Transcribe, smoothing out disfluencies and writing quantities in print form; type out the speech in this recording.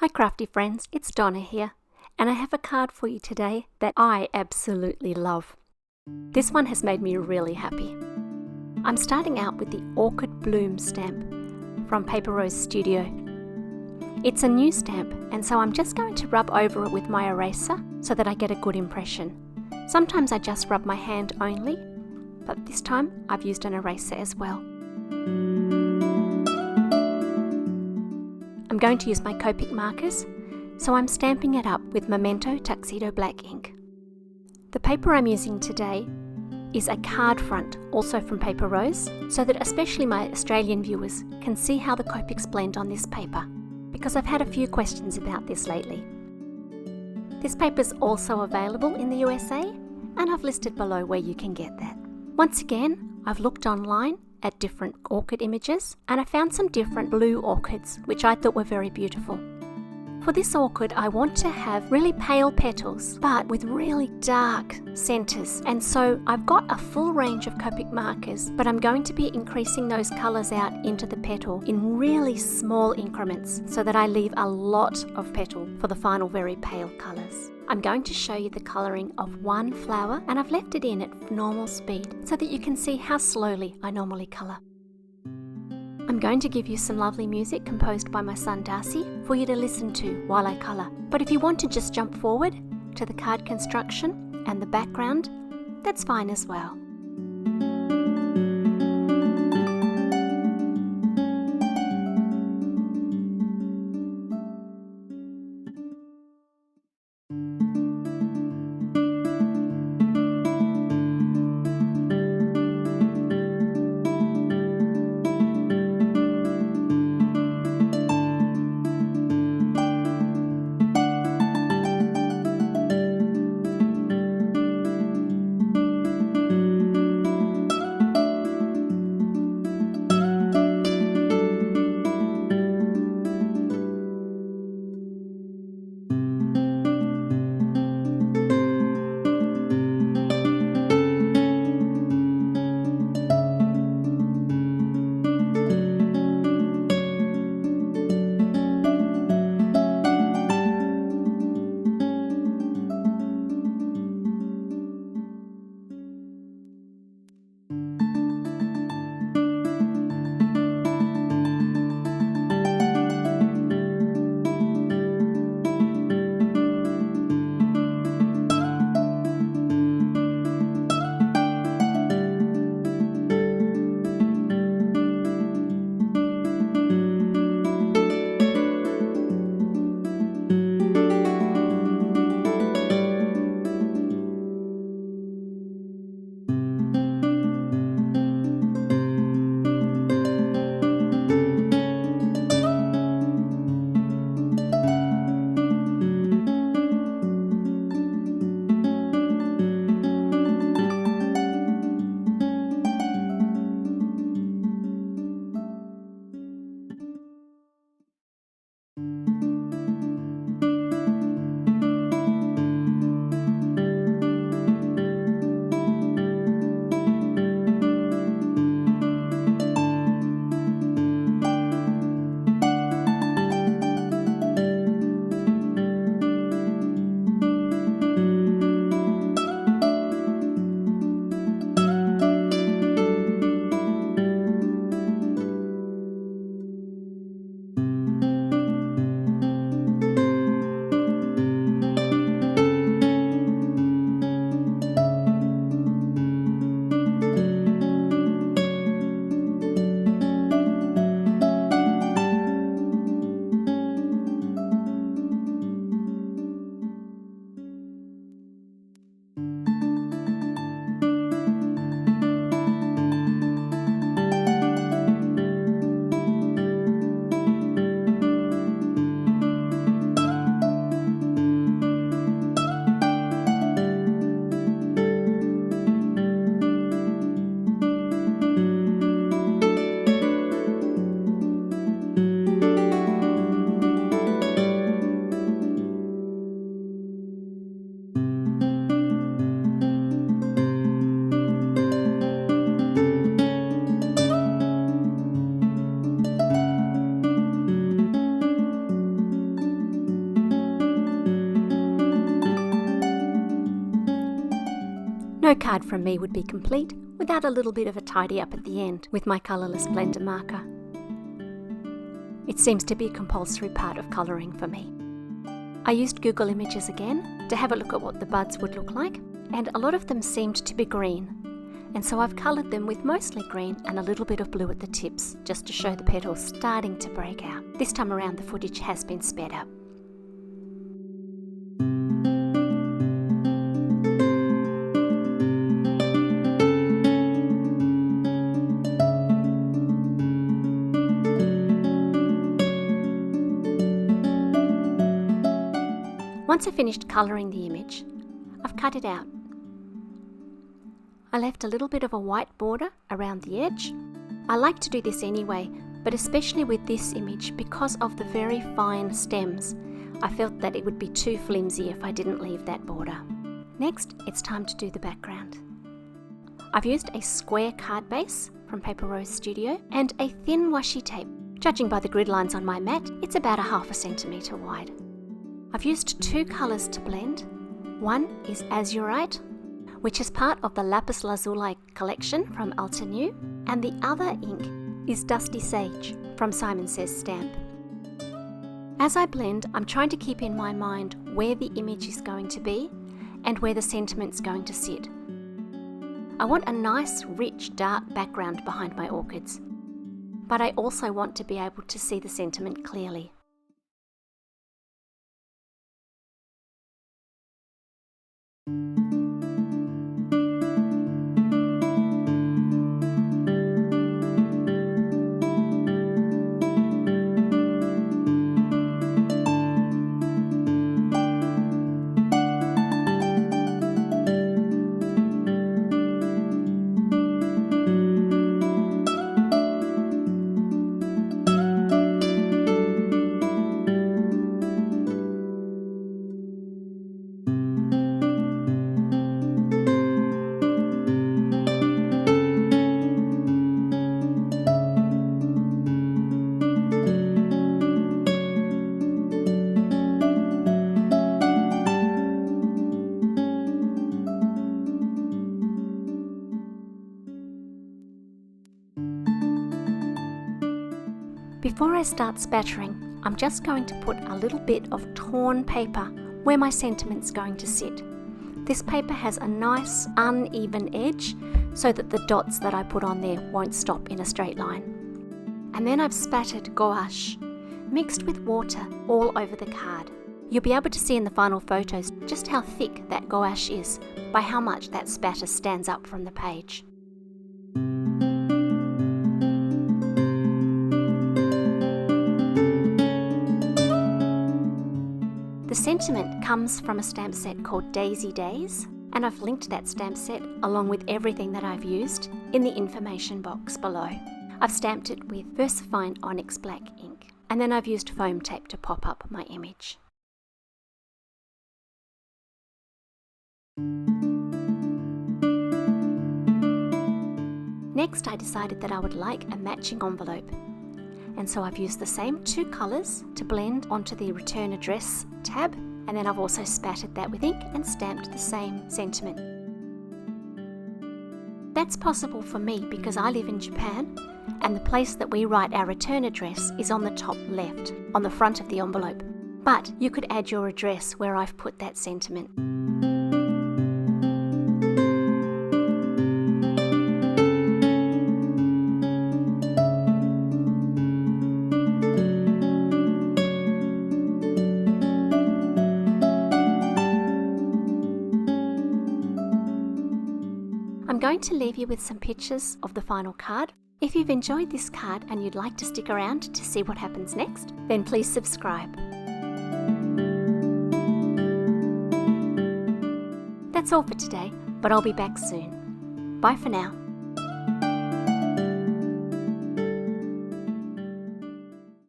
Hi crafty friends, it's Donna here, and I have a card for you today that I absolutely love. This one has made me really happy. I'm starting out with the Orchid Bloom stamp from Paper Rose Studio. It's a new stamp, and so I'm just going to rub over it with my eraser so that I get a good impression. Sometimes I just rub my hand only, but this time I've used an eraser as well. I'm going to use my Copic Markers, so I'm stamping it up with Memento Tuxedo black ink. The paper I'm using today is a card front, also from Paper Rose, so that especially my Australian viewers can see how the Copics blend on this paper, because I've had a few questions about this lately. This paper is also available in the USA, and I've listed below where you can get that. Once again, I've looked online at different orchid images, and I found some different blue orchids which I thought were very beautiful. For this orchid, I want to have really pale petals but with really dark centers, and so I've got a full range of Copic markers, but I'm going to be increasing those colors out into the petal in really small increments so that I leave a lot of petal for the final very pale colors. I'm going to show you the colouring of one flower, and I've left it in at normal speed so that you can see how slowly I normally colour. I'm going to give you some lovely music composed by my son Darcy for you to listen to while I colour. But if you want to just jump forward to the card construction and the background, that's fine as well. No card from me would be complete without a little bit of a tidy up at the end with my colourless blender marker. It seems to be a compulsory part of colouring for me. I used Google Images again to have a look at what the buds would look like, and a lot of them seemed to be green. And so I've coloured them with mostly green and a little bit of blue at the tips, just to show the petals starting to break out. This time around the footage has been sped up. Once I finished colouring the image, I've cut it out. I left a little bit of a white border around the edge. I like to do this anyway, but especially with this image because of the very fine stems. I felt that it would be too flimsy if I didn't leave that border. Next, it's time to do the background. I've used a square card base from Paper Rose Studio and a thin washi tape. Judging by the grid lines on my mat, it's about 1/2 centimetre wide. I've used 2 colours to blend. One is Azurite, which is part of the Lapis Lazuli collection from Altenew, and the other ink is Dusty Sage from Simon Says Stamp. As I blend, I'm trying to keep in my mind where the image is going to be and where the sentiment's going to sit. I want a nice, rich, dark background behind my orchids, but I also want to be able to see the sentiment clearly. Before I start spattering, I'm just going to put a little bit of torn paper where my sentiment's going to sit. This paper has a nice uneven edge so that the dots that I put on there won't stop in a straight line. And then I've spattered gouache, mixed with water all over the card. You'll be able to see in the final photos just how thick that gouache is by how much that spatter stands up from the page. The sentiment comes from a stamp set called Daisy Days, and I've linked that stamp set along with everything that I've used in the information box below. I've stamped it with Versafine Onyx black ink, and then I've used foam tape to pop up my image. Next, I decided that I would like a matching envelope, and so I've used the same 2 colours to blend onto the Return Address tab, and then I've also spattered that with ink and stamped the same sentiment. That's possible for me because I live in Japan, and the place that we write our return address is on the top left, on the front of the envelope. But you could add your address where I've put that sentiment. I'm going to leave you with some pictures of the final card. If you've enjoyed this card and you'd like to stick around to see what happens next, then please subscribe. That's all for today, but I'll be back soon. Bye for now.